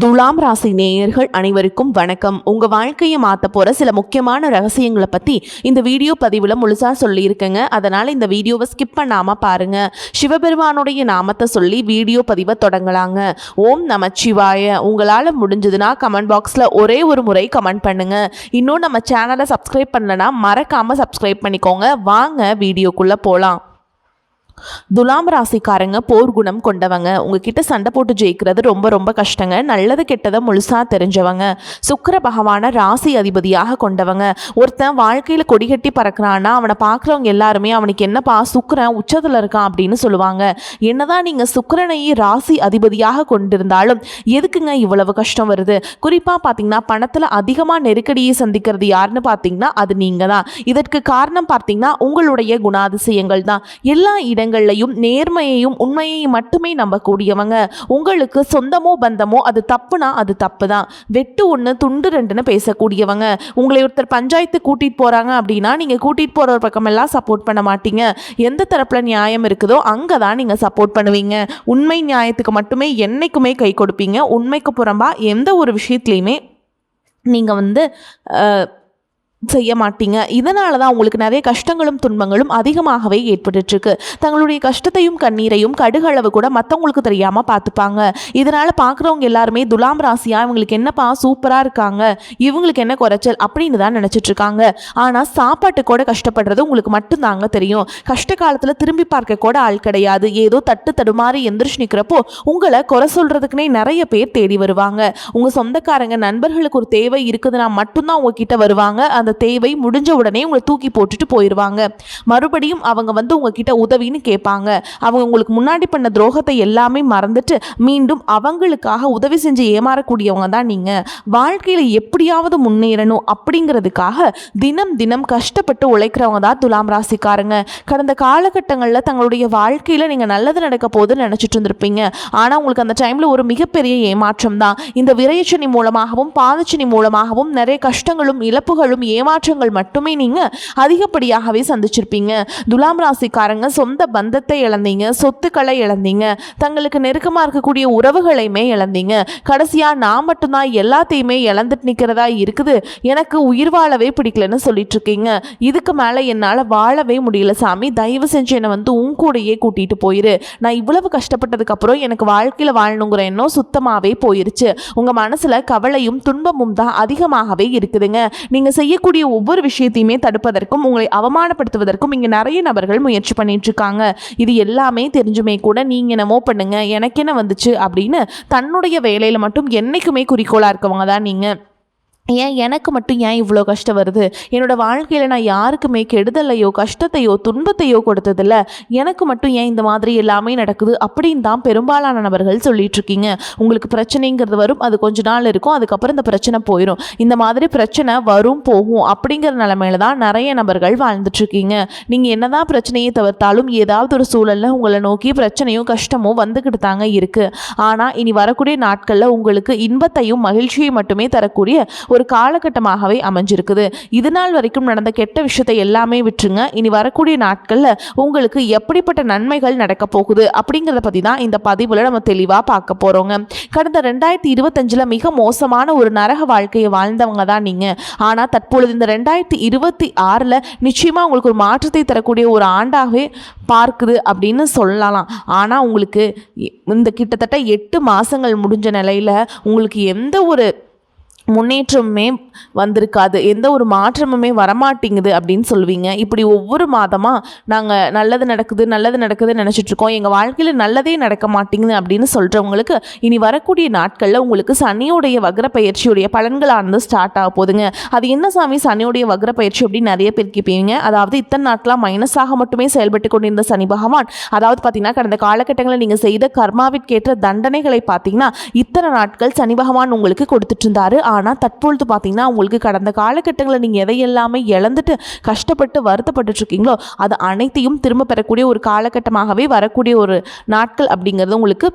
துலாம் ராசி நேயர்கள் அனைவருக்கும் வணக்கம். உங்கள் வாழ்க்கையை மாற்ற போகிற சில முக்கியமான ரகசியங்களை பற்றி இந்த வீடியோ பதிவில் முழுசாக சொல்லியிருக்கேங்க. அதனால் இந்த வீடியோவை ஸ்கிப் பண்ணாமல் பாருங்கள். சிவபெருமானுடைய நாமத்தை சொல்லி வீடியோ பதிவை தொடங்கலாங்க. ஓம் நமச்சிவாய. உங்களால் முடிஞ்சதுன்னா கமெண்ட் பாக்ஸில் ஒரே ஒரு முறை கமெண்ட் பண்ணுங்கள். இன்னும் நம்ம சேனலை சப்ஸ்கிரைப் பண்ணலைன்னா மறக்காமல் சப்ஸ்கிரைப் பண்ணிக்கோங்க. வாங்க வீடியோக்குள்ளே போகலாம். துலாம் ராசிக்காரங்க போர் குணம் கொண்டவங்க. உங்ககிட்ட சண்டை போட்டு ஜெயிக்கிறது ரொம்ப ரொம்ப கஷ்டங்க. நல்லது கெட்டதை முழுசாக தெரிஞ்சவங்க. சுக்கிர பகவான ராசி அதிபதியாக கொண்டவங்க. ஒருத்தன் வாழ்க்கையில் கொடிகட்டி பறக்கிறான்னா அவனை பார்க்குறவங்க எல்லாருமே அவனுக்கு என்னப்பா சுக்கிரன் உச்சத்தில் இருக்கான் அப்படின்னு சொல்லுவாங்க. என்னதான் நீங்கள் சுக்கிரனை ராசி அதிபதியாக கொண்டிருந்தாலும் எதுக்குங்க இவ்வளவு கஷ்டம் வருது? குறிப்பாக பார்த்தீங்கன்னா பணத்தில் அதிகமாக நெருக்கடியை சந்திக்கிறது யாருன்னு பார்த்தீங்கன்னா அது நீங்கள் தான். இதற்கு காரணம் பார்த்தீங்கன்னா உங்களுடைய குணாதிசயங்கள் தான். எல்லா இடங்கள்லையும் நேர்மையையும் உண்மையையும் மட்டுமே நம்பக்கூடியவங்க. உங்களுக்கு சொந்தமோ பந்தமோ அது தப்புனா அது தப்பு தான். வெட்டு ஒன்று துண்டு ரெண்டுன்னு பேசக்கூடியவங்க. உங்களை ஒருத்தர் பஞ்சாயத்து கூட்டிகிட்டு போகிறாங்க அப்படின்னா நீங்கள் கூட்டிகிட்டு போகிற ஒரு பக்கமெல்லாம் சப்போர்ட் பண்ண மாட்டீங்க. எந்த தரப்பில் நியாயம் இருக்குதோ அங்கே தான் நீங்கள் சப்போர்ட் பண்ணுவீங்க. உண்மை நியாயத்துக்கு மட்டுமே என்னைக்குமே கை கொடுப்பீங்க. உண்மைக்கு புறம்பா எந்த ஒரு விஷயத்துலையுமே நீங்கள் செய்ய மாட்டீங்க. இதனால தான் உங்களுக்கு நிறைய கஷ்டங்களும் துன்பங்களும் அதிகமாகவே ஏற்பட்டுருக்கு. தங்களுடைய கஷ்டத்தையும் கண்ணீரையும் கடுகளவு கூட மற்றவங்களுக்கு தெரியாமல் பார்த்துப்பாங்க. இதனால் பார்க்குறவங்க எல்லாருமே துலாம் ராசியாக இவங்களுக்கு என்னப்பா சூப்பராக இருக்காங்க, இவங்களுக்கு என்ன குறைச்சல் அப்படின்னு தான் நினச்சிட்ருக்காங்க. ஆனால் சாப்பாட்டு கூட கஷ்டப்படுறது உங்களுக்கு மட்டும்தாங்க தெரியும். கஷ்ட காலத்தில் திரும்பி பார்க்க கூட ஆள் கிடையாது. ஏதோ தட்டு தடுமாறி எந்திரிச்சு நிற்கிறப்போ உங்களை குறை சொல்கிறதுக்குனே நிறைய பேர் தேடி வருவாங்க. உங்கள் சொந்தக்காரங்க நண்பர்களுக்கு ஒரு தேவை இருக்குதுன்னா மட்டும்தான் உங்ககிட்ட வருவாங்க. அந்த தேவை முடிஞ்ச உடனே உங்களை தூக்கி போட்டுட்டு போயிடுவாங்க. மறுபடியும் அவங்க உங்ககிட்ட உதவின்னு கேட்பாங்க. அவங்க உங்களுக்கு முன்னாடி பண்ண துரோகத்தை எல்லாமே மறந்துட்டு மீண்டும் அவங்களுக்காக உதவி செஞ்சு ஏமாறக்கூடியவங்க தான் நீங்கள். வாழ்க்கையில் எப்படியாவது முன்னேறணும் அப்படிங்கிறதுக்காக தினம் தினம் கஷ்டப்பட்டு உழைக்கிறவங்க தான் துலாம் ராசிக்காரங்க. கடந்த காலகட்டங்களில் தங்களுடைய வாழ்க்கையில் நீங்கள் நல்லது நடக்க போகுதுன்னு நினச்சிட்டு இருந்திருப்பீங்க. ஆனால் உங்களுக்கு அந்த டைமில் ஒரு மிகப்பெரிய ஏமாற்றம் தான். இந்த விரையச்சனி மூலமாகவும் பாதச்சனி மூலமாகவும் நிறைய கஷ்டங்களும் இழப்புகளும் ஏமாற்றங்கள் மட்டுமே நீங்கள் அதிகப்படியாகவே சந்திச்சிருப்பீங்க. துலாம் ராசிக்காரங்க சொந்த பந்தத்தை இழந்தீங்க, சொத்துக்களை இழந்தீங்க, தங்களுக்கு நெருக்கமாக இருக்கக்கூடிய உறவுகளையுமே இழந்தீங்க. கடைசியாக நான் மட்டும்தான் எல்லாத்தையுமே இழந்துட்டு நிற்கிறதா இருக்குது, எனக்கு உயிர் வாழவே பிடிக்கலன்னு சொல்லிட்டு இருக்கீங்க. இதுக்கு மேலே என்னால் வாழவே முடியல சாமி, தயவு செஞ்சு என்னை உன் கூடையே கூட்டிகிட்டு போயிரு. நான் இவ்வளவு கஷ்டப்பட்டதுக்கப்புறம் எனக்கு வாழ்க்கையில் வாழணுங்கிற எண்ணம் சுத்தமாகவே போயிருச்சு. உங்கள் மனசில் கவலையும் துன்பமும் தான் அதிகமாகவே இருக்குதுங்க. நீங்கள் செய்யக்கூடிய ஒவ்வொரு விஷயத்தையுமே தடுப்பதற்கும் உங்களை அவமானப்படுத்துவதற்கும் இங்கே நிறைய நபர்கள் முயற்சி பண்ணிட்டு இருக்காங்க. இது எல்லாமே தெரிஞ்சுமே கூட நீங்க என்னமோ பண்ணுங்க, எனக்கு என்ன வந்துச்சு அப்படின்னு தன்னுடைய வேலையில மட்டும் என்னைக்குமே குறிக்கோளா இருக்கவங்க தான் நீங்க. எனக்கு மட்டும் ஏன் இவ்வளோ கஷ்டம் வருது? என்னோடய வாழ்க்கையில் நான் யாருக்குமே கெடுதலையோ கஷ்டத்தையோ துன்பத்தையோ கொடுத்ததில்ல, எனக்கு மட்டும் ஏன் இந்த மாதிரி எல்லாமே நடக்குது அப்படின்னு தான் பெரும்பாலான நபர்கள் சொல்லிகிட்ருக்கீங்க. உங்களுக்கு பிரச்சனைங்கிறது வரும், அது கொஞ்ச நாள் இருக்கும், அதுக்கப்புறம் இந்த பிரச்சனை போயிடும். இந்த மாதிரி பிரச்சனை வரும் போகும் அப்படிங்கிற நிலைமையில தான் நிறைய நபர்கள் வாழ்ந்துட்டுருக்கீங்க. நீங்கள் என்ன தான் பிரச்சனையை தவிர்த்தாலும் ஏதாவது ஒரு சூழலில் உங்களை நோக்கி பிரச்சனையும் கஷ்டமும் வந்துக்கிட்டு தாங்க இருக்குது. ஆனால் இனி வரக்கூடிய நாட்களில் உங்களுக்கு இன்பத்தையும் மகிழ்ச்சியை மட்டுமே தரக்கூடிய ஒரு காலகட்டமாகவே அமைஞ்சிருக்குது. இது நாள் வரைக்கும் நடந்த கெட்ட விஷயத்தை எல்லாமே விட்டுருங்க. இனி வரக்கூடிய நாட்களில் உங்களுக்கு எப்படிப்பட்ட நன்மைகள் நடக்க போகுது அப்படிங்கிறத பற்றி தான் இந்த பதிவில் நம்ம தெளிவாக பார்க்க போகிறோங்க. கடந்த 2025 மிக மோசமான ஒரு நரக வாழ்க்கையை வாழ்ந்தவங்க தான் நீங்கள். ஆனால் தற்பொழுது இந்த 2026 நிச்சயமாக உங்களுக்கு ஒரு மாற்றத்தை தரக்கூடிய ஒரு ஆண்டாகவே பார்க்குது அப்படின்னு சொல்லலாம். ஆனால் உங்களுக்கு இந்த கிட்டத்தட்ட 8 மாதங்கள் முடிஞ்ச நிலையில் உங்களுக்கு எந்த ஒரு முன்னேற்றமுமே வந்திருக்காது, எந்த ஒரு மாற்றமுமே வரமாட்டேங்குது அப்படின்னு சொல்லுவீங்க. இப்படி ஒவ்வொரு மாதமாக நாங்கள் நல்லது நடக்குதுன்னு நினச்சிட்ருக்கோம், எங்கள் வாழ்க்கையில் நல்லதே நடக்க மாட்டேங்குது அப்படின்னு சொல்கிறவங்களுக்கு இனி வரக்கூடிய நாட்களில் உங்களுக்கு சனியோடைய வக்ர பயிற்சியுடைய பலன்களானது ஸ்டார்ட் ஆக போகுதுங்க. அது என்ன சாமி சனியோடைய வக்ர பயிற்சி அப்படின்னு நிறைய பேர் கேட்பீங்க. அதாவது இத்தனை நாட்களாக மைனஸாக மட்டுமே செயல்பட்டு கொண்டிருந்த சனி பகவான், அதாவது பார்த்தீங்கன்னா கடந்த காலகட்டங்களில் நீங்கள் செய்த கர்மாவிற்கேற்ற தண்டனைகளை பார்த்தீங்கன்னா இத்தனை நாட்கள் சனி பகவான் உங்களுக்கு கொடுத்துட்டு இருந்தாரு. ஆனால் தற்பொழுது பார்த்தீங்கன்னா உங்களுக்கு கடந்த காலகட்டங்களில் நீங்கள் எதையெல்லாமே இழந்துட்டு கஷ்டப்பட்டு வருத்தப்பட்டுருக்கீங்களோ அது அனைத்தையும் திரும்ப பெறக்கூடிய ஒரு காலகட்டமாகவே வரக்கூடிய ஒரு நாட்கள் அப்படிங்கிறது உங்களுக்கு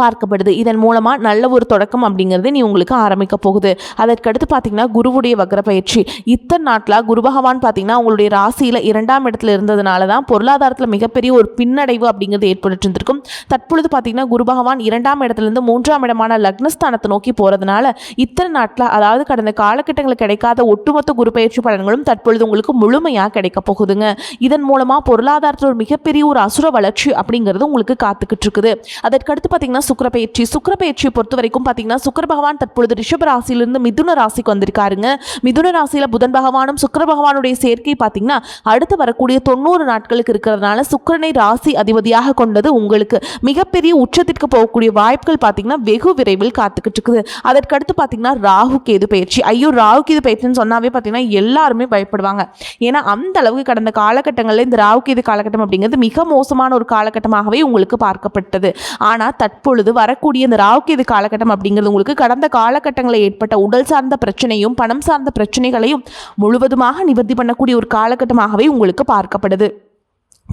பார்க்கப்படுது. இதன் மூலமாக நல்ல ஒரு தொடக்கம் அப்படிங்கிறது நீ உங்களுக்கு ஆரம்பிக்க போகுது. அதற்கடுத்து பார்த்தீங்கன்னா குருவுடைய வக்ர பயிற்சி. இத்தனை நாட்டில் குரு பகவான் பார்த்தீங்கன்னா உங்களுடைய ராசியில் 2ஆம் இடத்துல இருந்ததுனால தான் பொருளாதாரத்தில் மிகப்பெரிய ஒரு பின்னடைவு அப்படிங்கிறது ஏற்பட்டு இருந்திருக்கும். தற்பொழுது பார்த்தீங்கன்னா குரு பகவான் 2ஆம் இடத்துலேருந்து 3ஆம் இடமான லக்னஸ்தானத்தை நோக்கி போகிறதுனால இத்தனை நாட்டில், அதாவது கடந்த காலகட்டங்களில் கிடைக்காத ஒட்டுமொத்த குரு பயிற்சி பலன்களும் தற்பொழுது உங்களுக்கு முழுமையாக கிடைக்க போகுதுங்க. இதன் மூலமாக பொருளாதாரத்தில் ஒரு மிகப்பெரிய ஒரு அசுர வளர்ச்சி அப்படிங்கிறது உங்களுக்கு காத்துக்கிட்டு இருக்குது. அதற்கடுத்து பார்த்தீங்கன்னா சுக்கிர பயிற்சியை பொறுத்த வரைக்கும் பார்த்தீங்கன்னா சுக்கிர பகவான் தற்பொழுது ரிஷப ராசியிலிருந்து மிதுன ராசிக்கு வந்திருக்காருங்க. மிதுன ராசியில் புதன் பகவானும் சுக்கிர பகவானுடைய சேர்க்கை பார்த்தீங்கன்னா அடுத்து வரக்கூடிய 90 நாட்களுக்கு இருக்கிறதுனால சுக்கிரனை ராசி அதிபதியாக கொண்டது உங்களுக்கு மிகப்பெரிய உச்சத்திற்கு போகக்கூடிய வாய்ப்புகள் பார்த்தீங்கன்னா வெகு விரைவில் காத்துக்கிட்டு இருக்குது. அதற்கடுத்து பார்த்தீங்கன்னா ராகு கேது பயிற்சி. ஐயோ, ராகு கேது பயிற்சின்னு சொன்னாவே பார்த்தீங்கன்னா எல்லாருமே பயப்படுவாங்க. ஏன்னா அந்த அளவுக்கு கடந்த காலகட்டங்களில் இந்த ராகு கேது காலகட்டம் அப்படிங்கிறது மிக மோசமான ஒரு காலகட்டமாகவே உங்களுக்கு பார்க்கப்பட்டது. ஆனால் தற்பொழுது வரக்கூடிய இந்த ராகு கேது காலகட்டம் அப்படிங்கிறது உங்களுக்கு கடந்த காலகட்டங்களில் ஏற்பட்ட உடல் சார்ந்த பிரச்சனையும் பணம் சார்ந்த பிரச்சனைகளையும் முழுவதுமாக நிவர்த்தி பண்ணக்கூடிய ஒரு காலகட்டமாகவே உங்களுக்கு பார்க்கப்படுது.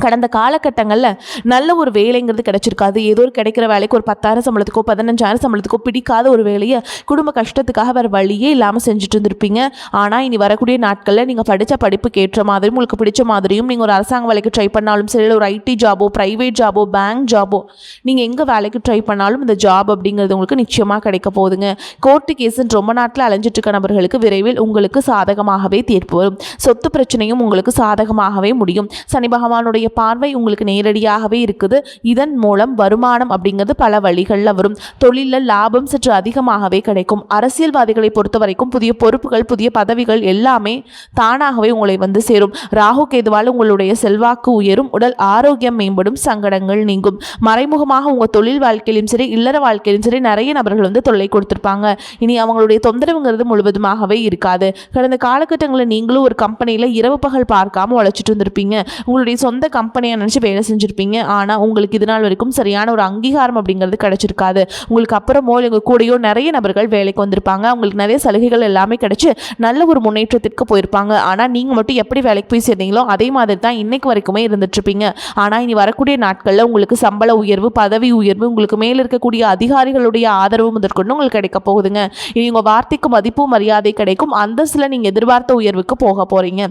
கடந்த காலகட்டங்களில் நல்ல ஒரு வேலைங்கிறது கிடைச்சிருக்காது. ஏதோ ஒரு கிடைக்கிற வேலைக்கு ஒரு 10,000 சம்பளத்துக்கோ 15,000 சம்பளத்துக்கோ பிடிக்காத ஒரு வேலையை குடும்ப கஷ்டத்துக்காக வேறு வழியே இல்லாமல் செஞ்சுட்டு இருந்திருப்பீங்க. ஆனால் இனி வரக்கூடிய நாட்களில் நீங்கள் படித்த படிப்புக்கு ஏற்ற மாதிரியும் உங்களுக்கு பிடிச்ச மாதிரியும் நீங்கள் ஒரு அரசாங்க வேலைக்கு ட்ரை பண்ணாலும் சரி, ஒரு ஐடி ஜாபோ, ப்ரைவேட் ஜாபோ, பேங்க் ஜாபோ, நீங்கள் எங்கே வேலைக்கு ட்ரை பண்ணாலும் இந்த ஜாப் அப்படிங்கிறது உங்களுக்கு நிச்சயமாக கிடைக்க போகுதுங்க. கோர்ட்டு கேஸுன்னு ரொம்ப நாட்டில் அலைஞ்சிட்டு இருக்க நபர்களுக்கு விரைவில் உங்களுக்கு சாதகமாகவே தீர்ப்பு வரும். சொத்து பிரச்சனையும் உங்களுக்கு சாதகமாகவே முடியும். சனி பகவானுடைய பார்வை உங்களுக்கு நேரடியாகவே இருக்குது. இதன் மூலம் வருமானம் அப்படிங்கிறது பல வழிகளில் வரும். தொழிலில் லாபம் சற்று அதிகமாகவே கிடைக்கும். அரசியல்வாதிகளை பொறுத்த வரைக்கும் புதிய பொறுப்புகள், புதிய பதவிகள் எல்லாமே தானாகவே உங்களை வந்து சேரும். ராகு கேதுவால் உங்களுடைய செல்வாக்கு உயரும், உடல் ஆரோக்கியம் மேம்படும், சங்கடங்கள் நீங்கும். மறைமுகமாக உங்கள் தொழில் வாழ்க்கையிலும் சரி, இல்லற வாழ்க்கையிலும் சரி நிறைய நபர்கள் வந்து தொல்லை கொடுத்துருப்பாங்க. இனி அவங்களுடைய தொந்தரவுங்கிறது முழுவதுமாகவே இருக்காது. கடந்த காலகட்டங்களில் நீங்களும் ஒரு கம்பெனியில் இரவு பகல் பார்க்காம உழைச்சிட்டு இருந்திருப்பீங்க. உங்களுடைய சொந்த கம்பெனியை நினச்சி வேலை செஞ்சுருப்பீங்க. ஆனால் உங்களுக்கு இது நாள் வரைக்கும் சரியான ஒரு அங்கீகாரம் அப்படிங்கிறது கிடைச்சிருக்காது. உங்களுக்கு அப்புறமோ உங்கள் கூடயோ நிறைய நபர்கள் வேலைக்கு வந்திருப்பாங்க. அவங்களுக்கு நிறைய சலுகைகள் எல்லாமே கிடைச்சி நல்ல ஒரு முன்னேற்றத்திற்கு போயிருப்பாங்க. ஆனால் நீங்கள் மட்டும் எப்படி வேலைக்கு போய் சேர்ந்தீங்களோ அதே மாதிரி தான் இன்னைக்கு வரைக்குமே இருந்துட்டுருப்பீங்க. ஆனால் இனி வரக்கூடிய நாட்களில் உங்களுக்கு சம்பள உயர்வு, பதவி உயர்வு, உங்களுக்கு மேலே இருக்கக்கூடிய அதிகாரிகளுடைய ஆதரவு முதற்கொண்டு உங்களுக்கு கிடைக்க போகுதுங்க. இனி உங்கள் வார்த்தைக்கு மதிப்பு மரியாதை கிடைக்கும். அந்தஸ்தில் நீங்கள் எதிர்பார்த்த உயர்வுக்கு போக போகிறீங்க.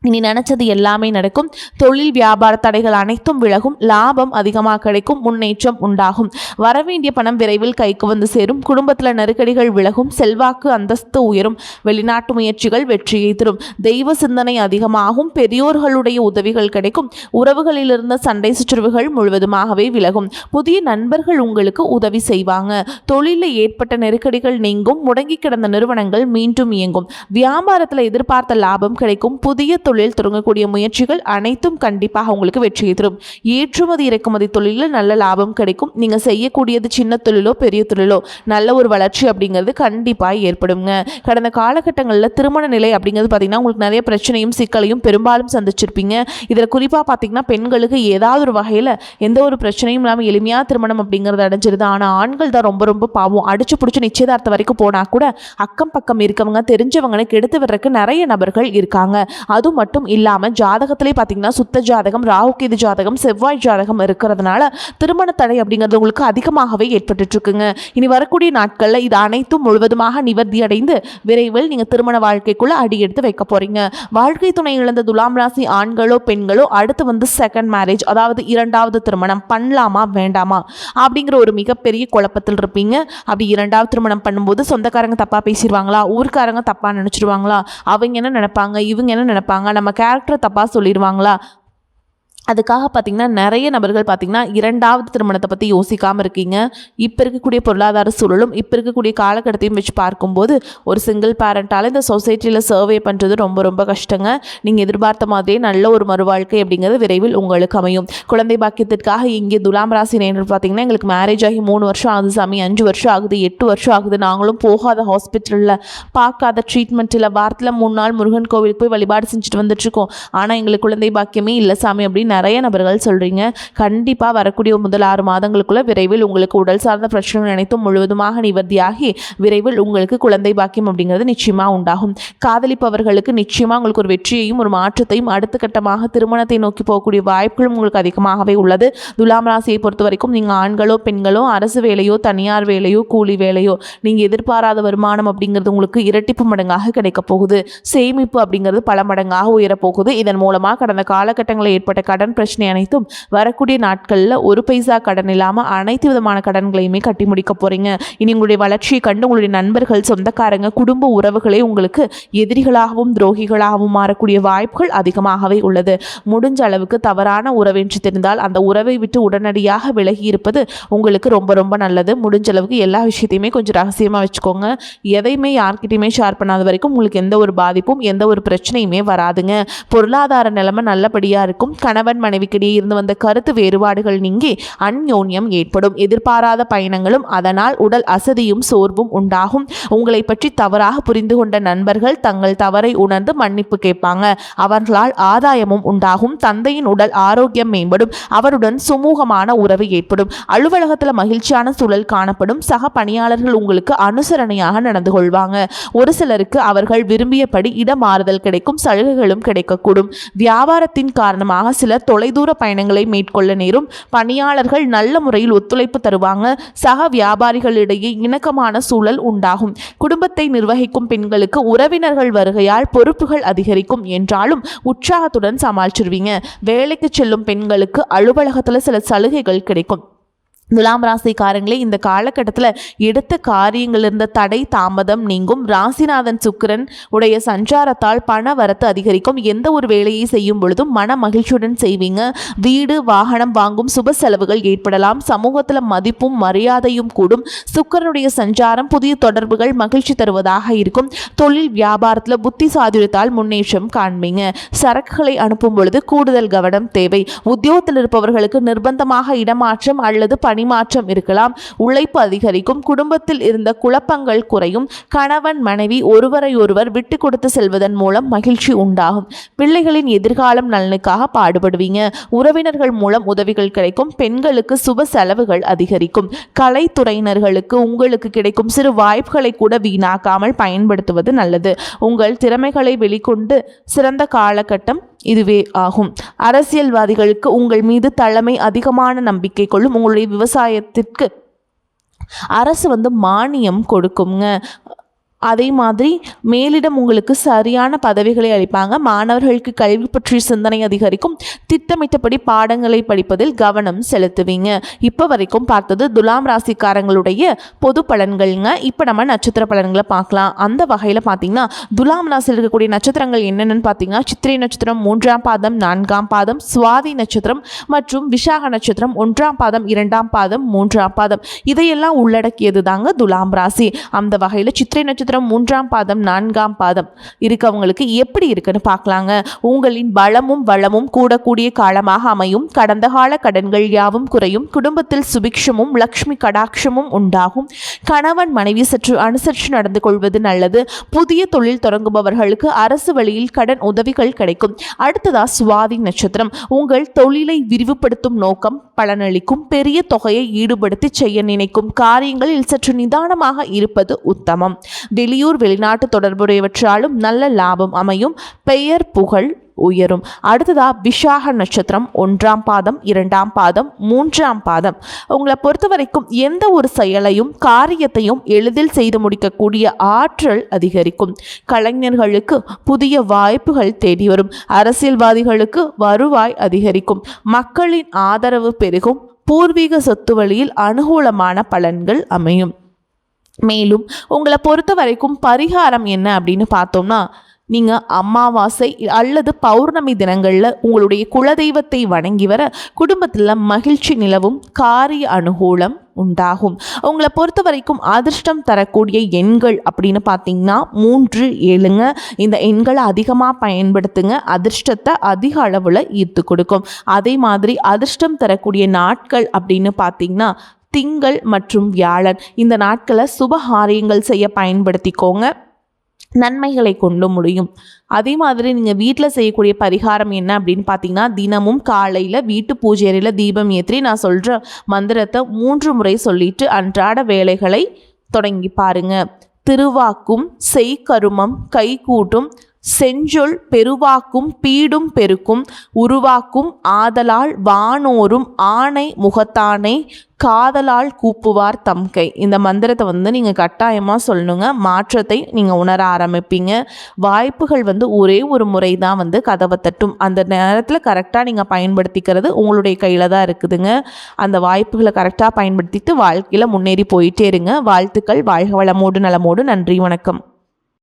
இனி நினச்சது எல்லாமே நடக்கும். தொழில் வியாபார தடைகள் அனைத்தும் விலகும். லாபம் அதிகமாக கிடைக்கும். முன்னேற்றம் உண்டாகும். வரவேண்டிய பணம் விரைவில் கைக்கு வந்து சேரும். குடும்பத்தில் நெருக்கடிகள் விலகும். செல்வாக்கு அந்தஸ்து உயரும். வெளிநாட்டு முயற்சிகள் வெற்றியை தரும். தெய்வ சிந்தனை அதிகமாகும். பெரியோர்களுடைய உதவிகள் கிடைக்கும். உறவுகளிலிருந்த சண்டை சுற்றுவுகள் முழுவதுமாகவே விலகும். புதிய நண்பர்கள் உங்களுக்கு உதவி செய்வாங்க. தொழிலில் ஏற்பட்ட நெருக்கடிகள் நீங்கும். முடங்கி கிடந்த நிறுவனங்கள் மீண்டும் இயங்கும். வியாபாரத்தில் எதிர்பார்த்த லாபம் கிடைக்கும். புதிய தொழில் தொடங்கக்கூடிய முயற்சிகள் அனைத்தும் கண்டிப்பாக உங்களுக்கு வெற்றியை தரும். ஏற்றுமதி இறக்குமதி தொழிலில் நல்ல லாபம் கிடைக்கும். நீங்கள் செய்யக்கூடியது சின்ன தொழிலோ பெரிய தொழிலோ நல்ல ஒரு வளர்ச்சி அப்படிங்கிறது கண்டிப்பாக ஏற்படுங்க. கடந்த காலகட்டங்களில் திருமண நிலை அப்படிங்கிறது பார்த்தீங்கன்னா உங்களுக்கு நிறைய பிரச்சனையும் சிக்கலையும் பெரும்பாலும் சந்திச்சிருப்பீங்க. இதில் குறிப்பாக பார்த்தீங்கன்னா பெண்களுக்கு ஏதாவது ஒரு வகையில் எந்த ஒரு பிரச்சனையும் இல்லாமல் எளிமையாக திருமணம் அப்படிங்கிறது அடைஞ்சிருது. ஆனால் ஆண்கள் தான் ரொம்ப ரொம்ப பாவம். அடிச்சு பிடிச்சி நிச்சயதார்த்தம் வரைக்கும் போனால் கூட அக்கம் பக்கம் இருக்கவங்க தெரிஞ்சவங்களுக்கு எடுத்து வர்றதுக்கு நிறைய நபர்கள் இருக்காங்க. அது மட்டும் இல்லாமல் ஜாதகத்திலே பார்த்தீங்கன்னா சுத்த ஜாதகம், ராகு கேது ஜாதகம், செவ்வாய் ஜாதகம் இருக்கிறதுனால திருமண தடை அப்படிங்கிறது உங்களுக்கு அதிகமாகவே ஏற்பட்டு இருக்குங்க. இனி வரக்கூடிய நாட்களில் இது அனைத்தும் முழுவதுமாக நிவர்த்தி அடைந்து விரைவில் நீங்கள் திருமண வாழ்க்கைக்குள்ள அடி எடுத்து வைக்க போறீங்க. வாழ்க்கை துணை இழந்த துலாம் ராசி ஆண்களோ பெண்களோ அடுத்து வந்து செகண்ட் மேரேஜ், அதாவது 2வது திருமணம் பண்ணலாமா வேண்டாமா அப்படிங்கிற ஒரு மிகப்பெரிய குழப்பத்தில் இருப்பீங்க. அப்படி 2வது திருமணம் பண்ணும்போது சொந்தக்காரங்க தப்பாக பேசிடுவாங்களா, ஊருக்காரங்க தப்பாக நினச்சிடுவாங்களா, அவங்க என்ன நினைப்பாங்க, இவங்க என்ன நினைப்பாங்க, நம்ம கேரக்டர் தப்பாக சொல்லிடுவாங்களா, அதுக்காக பார்த்திங்கன்னா நிறைய நபர்கள் பார்த்திங்கன்னா 2வது திருமணத்தை பற்றி யோசிக்காமல் இருக்கீங்க. இப்போ இருக்கக்கூடிய பொருளாதார சூழலும் இப்போ இருக்கக்கூடிய காலகட்டத்தையும் வச்சு பார்க்கும்போது ஒரு சிங்கிள் பேரண்ட்டால் இந்த சொசைட்டியில் சர்வே பண்ணுறது ரொம்ப ரொம்ப கஷ்டங்க. நீங்கள் எதிர்பார்த்த மாதிரியே நல்ல ஒரு மறுவாழ்க்கை அப்படிங்கிறது விரைவில் உங்களுக்கு அமையும். குழந்தை பாக்கியத்திற்காக இங்கே துலாம் ராசி நேர்கள் பார்த்திங்கன்னா எங்களுக்கு மேரேஜ் ஆகி 3 வருஷம் ஆகுது சாமி, 5 வருஷம் ஆகுது, 8 வருஷம் ஆகுது, நாங்களும் போகாத ஹாஸ்பிட்டலில் பார்க்காத ட்ரீட்மெண்ட்டில் வாரத்தில் 3 நாள் முருகன் கோவிலுக்கு போய் வழிபாடு செஞ்சுட்டு வந்துட்டுருக்கோம். ஆனால் எங்களுக்கு குழந்தை பாக்கியமே இல்லை சாமி அப்படின்னு நிறைய நபர்கள் சொல்கிறீங்க. கண்டிப்பாக வரக்கூடிய முதல் 6 மாதங்களுக்குள்ள விரைவில் உங்களுக்கு உடல் சார்ந்த பிரச்சனைகள் அனைத்தும் முழுவதுமாக நிவர்த்தியாகி விரைவில் உங்களுக்கு குழந்தை பாக்கியம் அப்படிங்கிறது நிச்சயமாக உண்டாகும். காதலிப்பவர்களுக்கு நிச்சயமாக உங்களுக்கு ஒரு வெற்றியையும் ஒரு மாற்றத்தையும் அடுத்த கட்டமாக திருமணத்தை நோக்கி போகக்கூடிய வாய்ப்புகளும் உங்களுக்கு அதிகமாகவே உள்ளது. துலாம் ராசியை பொறுத்த வரைக்கும் நீங்கள் ஆண்களோ பெண்களோ அரசு வேலையோ தனியார் வேலையோ கூலி வேலையோ நீங்கள் எதிர்பாராத வருமானம் அப்படிங்கிறது உங்களுக்கு இரட்டிப்பு மடங்காக கிடைக்க போகுது. சேமிப்பு அப்படிங்கிறது பல மடங்காக உயரப்போகுது. இதன் மூலமாக கடந்த காலகட்டங்களில் ஏற்பட்ட கடன் பிரச்சனை அனைத்தும் வரக்கூடிய நாட்களில் ஒரு பைசா கடன் இல்லாமல் அனைத்து விதமான கடன்களையுமே கட்டி முடிக்க போறீங்க. இனி உங்களுடைய வளர்ச்சியை கண்டு உங்களுடைய நண்பர்கள், சொந்தக்காரங்க, குடும்ப உறவுகளே உங்களுக்கு எதிரிகளாகவும் துரோகிகளாகவும் மாறக்கூடிய வாய்ப்புகள் அதிகமாகவே உள்ளது. முடிஞ்ச அளவுக்கு தவறான உறவென்று தெரிந்தால் அந்த உறவை விட்டு உடனடியாக விலகி இருப்பது உங்களுக்கு ரொம்ப ரொம்ப நல்லது. முடிஞ்ச அளவுக்கு எல்லா விஷயத்தையுமே கொஞ்சம் ரகசியமாக வச்சுக்கோங்க. எதையுமே யார்கிட்டையுமே ஷேர் பண்ணாத வரைக்கும் உங்களுக்கு எந்த ஒரு பாதிப்பும் எந்த ஒரு பிரச்சனையுமே வராதுங்க. பொருளாதார நிலைமை நல்லபடியாக இருக்கும். கணவன் மனைவிக்கிடையே இருந்து வந்த கருத்து வேறுபாடுகள் நீங்கி அந்யோன்யம் ஏற்படும். எதிர்பாராத பயணங்களும் அதனால் உடல் அசதியும் சோர்வும் உண்டாகும். உங்களை பற்றி தவறாக புரிந்து கொண்ட நண்பர்கள் தங்கள் தவறை உணர்ந்து மன்னிப்பு கேட்பாங்க. அவர்களால் ஆதாயமும் உண்டாகும். தந்தையின் உடல் ஆரோக்கியம் மேம்படும். அவருடன் சுமூகமான உறவு ஏற்படும். அலுவலகத்தில் மகிழ்ச்சியான சூழல் காணப்படும். சக பணியாளர்கள் உங்களுக்கு அனுசரணையாக நடந்து கொள்வாங்க. ஒரு சிலருக்கு அவர்கள் விரும்பியபடி இடமாறுதல் கிடைக்கும். சலுகைகளும் கிடைக்கக்கூடும். வியாபாரத்தின் காரணமாக சிலர் தொலைதூர பயணங்களை மேற்கொள்ள நேரும். பணியாளர்கள் நல்ல முறையில் ஒத்துழைப்பு தருவாங்க. சக வியாபாரிகளிடையே இணக்கமான சூழல் உண்டாகும். குடும்பத்தை நிர்வகிக்கும் பெண்களுக்கு உறவினர்கள் வருகையால் பொறுப்புகள் அதிகரிக்கும் என்றாலும் உற்சாகத்துடன் சமாளிச்சிருவீங்க. வேலைக்கு செல்லும் பெண்களுக்கு அலுவலகத்தில் சில சலுகைகள் கிடைக்கும். துலாம் ராசிக்காரங்களே, இந்த காலகட்டத்தில் எடுத்த காரியங்கள் இருந்த தடை தாமதம் நீங்கும். ராசிநாதன் சுக்கிரன் உடைய சஞ்சாரத்தால் பண வரத்து அதிகரிக்கும். எந்த ஒரு வேலையை செய்யும் பொழுதும் மன மகிழ்ச்சியுடன் செய்வீங்க. வீடு வாகனம் வாங்கும் சுப செலவுகள் ஏற்படலாம். சமூகத்தில் மதிப்பும் மரியாதையும் கூடும். சுக்கிரனுடைய சஞ்சாரம் புதிய தொடர்புகள் மகிழ்ச்சி தருவதாக இருக்கும். தொழில் வியாபாரத்தில் புத்தி சாதுரியத்தால் முன்னேற்றம் காண்பீங்க. சரக்குகளை அனுப்பும் பொழுது கூடுதல் கவனம் தேவை. உத்தியோகத்தில் இருப்பவர்களுக்கு நிர்பந்தமாக இடமாற்றம் அல்லது பணிமாற்றம் இருக்கலாம். உழைப்பு அதிகரிக்கும். குடும்பத்தில் இருந்த குழப்பங்கள் குறையும். கணவன் மனைவி ஒருவரை ஒருவர் விட்டு கொடுத்து செல்வதன் மூலம் மகிழ்ச்சி உண்டாகும். பிள்ளைகளின் எதிர்காலம் நலனுக்காக பாடுபடுவீங்க. உறவினர்கள் மூலம் உதவிகள் கிடைக்கும். பெண்களுக்கு சுப செலவுகள் அதிகரிக்கும். கலைத்துறையினர்களுக்கு உங்களுக்கு கிடைக்கும் சிறு வாய்ப்புகளை கூட வீணாக்காமல் பயன்படுத்துவது நல்லது. உங்கள் திறமைகளை வெளிக்கொண்டு சிறந்த காலகட்டம் இதுவே ஆகும். அரசியல்வாதிகளுக்கு உங்கள் மீது தலைமை அதிகமான நம்பிக்கை கொள்ளும். உங்களுடைய விவசாயத்திற்கு அரசு மானியம் கொடுக்குங்க. அதே மாதிரி மேலிடம் உங்களுக்கு சரியான பதவிகளை அளிப்பாங்க. மாணவர்களுக்கு கல்வி பற்றிய சிந்தனை அதிகரிக்கும். திட்டமிட்டபடி பாடங்களை படிப்பதில் கவனம் செலுத்துவீங்க. இப்போ வரைக்கும் பார்த்தது துலாம் ராசிக்காரங்களுடைய பொது பலன்கள்ங்க. இப்போ நம்ம நட்சத்திர பலன்களை பார்க்கலாம். அந்த வகையில் பார்த்தீங்கன்னா துலாம் ராசியில் இருக்கக்கூடிய நட்சத்திரங்கள் என்னென்னு பார்த்தீங்கன்னா சித்திரை நட்சத்திரம் 3ஆம் பாதம் 4ஆம் பாதம், சுவாதி நட்சத்திரம் மற்றும் விசாக நட்சத்திரம் 1ஆம் பாதம் 2ஆம் பாதம் 3ஆம் பாதம், இதையெல்லாம் உள்ளடக்கியது தாங்க துலாம் ராசி. அந்த வகையில் சித்திரை நட்சத்திரம் 3ஆம் பாதம் 4ஆம் பாதம் இருக்கவங்களுக்கு எப்படி இருக்குன்னு பார்க்கலாங்க. உங்களின் பலமும் வளமும் கூடக்கூடிய காலமாக அமையும். கடந்த கால கடன்கள் யாவும் குறையும். குடும்பத்தில் சுபிக்ஷமும் லக்ஷ்மி கடாட்சமும் உண்டாகும். கணவன் மனைவி சற்று அனுசரித்து நடந்து கொள்வது நல்லது. புதிய தொழில் தொடங்குபவர்களுக்கு அரசு வழியில் கடன் உதவிகள் கிடைக்கும். அடுத்ததா சுவாதி நட்சத்திரம். உங்கள் தொழிலை விரிவுபடுத்தும் நோக்கம் பலனளிக்கும். பெரிய தொகையை ஈடுபடுத்தி செய்ய நினைக்கும் காரியங்களில் சற்று நிதானமாக இருப்பது உத்தமம். வெளியூர் வெளிநாட்டு தொடர்புடையவற்றாலும் நல்ல லாபம் அமையும். பெயர் புகழ் உயரும். அடுத்ததா விசாக நட்சத்திரம் 1ஆம் பாதம் 2ஆம் பாதம் 3ஆம் பாதம். உங்களை பொறுத்த வரைக்கும் எந்த ஒரு செயலையும் காரியத்தையும் எளிதில் செய்து முடிக்கக்கூடிய ஆற்றல் அதிகரிக்கும். கலைஞர்களுக்கு புதிய வாய்ப்புகள் தேடி வரும். அரசியல்வாதிகளுக்கு வருவாய் அதிகரிக்கும். மக்களின் ஆதரவு பெருகும். பூர்வீக சொத்து வழியில் அனுகூலமான பலன்கள் அமையும். மேலும் உங்களை பொறுத்த வரைக்கும் பரிகாரம் என்ன அப்படின்னு பார்த்தோம்னா, நீங்கள் அமாவாசை அல்லது பௌர்ணமி தினங்களில் உங்களுடைய குலதெய்வத்தை வணங்கி வர குடும்பத்தில் மகிழ்ச்சி நிலவும். காரிய அனுகூலம் உண்டாகும். உங்களை பொறுத்த வரைக்கும் அதிர்ஷ்டம் தரக்கூடிய எண்கள் அப்படின்னு பார்த்தீங்கன்னா 3, 7ங்க. இந்த எண்களை அதிகமாக பயன்படுத்துங்க. அதிர்ஷ்டத்தை அதிக அளவில் ஈர்த்து கொடுக்கும். அதே மாதிரி அதிர்ஷ்டம் தரக்கூடிய நாட்கள் அப்படின்னு பார்த்தீங்கன்னா திங்கள் மற்றும் வியாழன். இந்த நாட்களை சுபகாரியங்கள் செய்ய பயன்படுத்திக்கோங்க. நன்மைகளை கொண்டு முடியும். அதே மாதிரி நீங்கள் வீட்டில் செய்யக்கூடிய பரிகாரம் என்ன அப்படின்னு பார்த்தீங்கன்னா, தினமும் காலையில் வீட்டு பூஜை அறையில் தீபம் ஏற்றி நான் சொல்கிற மந்திரத்தை 3 முறை சொல்லிட்டு அன்றாட வேலைகளை தொடங்கி பாருங்க. திருவாக்கும் செய்கருமம் கைகூட்டும் செஞ்சொல் பெருவாக்கும் பீடும் பெருக்கும் உருவாக்கும் ஆதலால் வானோரும் ஆணை முகத்தானை காதலால் கூப்புவார் தம்கை. இந்த மந்திரத்தை நீங்கள் கட்டாயமாக சொல்லணுங்க. மாற்றத்தை நீங்கள் உணர ஆரம்பிப்பீங்க. வாய்ப்புகள் ஒரே ஒரு முறை தான் கதவை தட்டும். அந்த நேரத்தில் கரெக்டாக நீங்கள் பயன்படுத்திக்கிறது உங்களுடைய கையில் தான் இருக்குதுங்க. அந்த வாய்ப்புகளை கரெக்டாக பயன்படுத்திட்டு வாழ்க்கையில் முன்னேறி போயிட்டே இருங்க. வாழ்த்துக்கள். வாழ்க வளமோடு நலமோடு. நன்றி, வணக்கம்.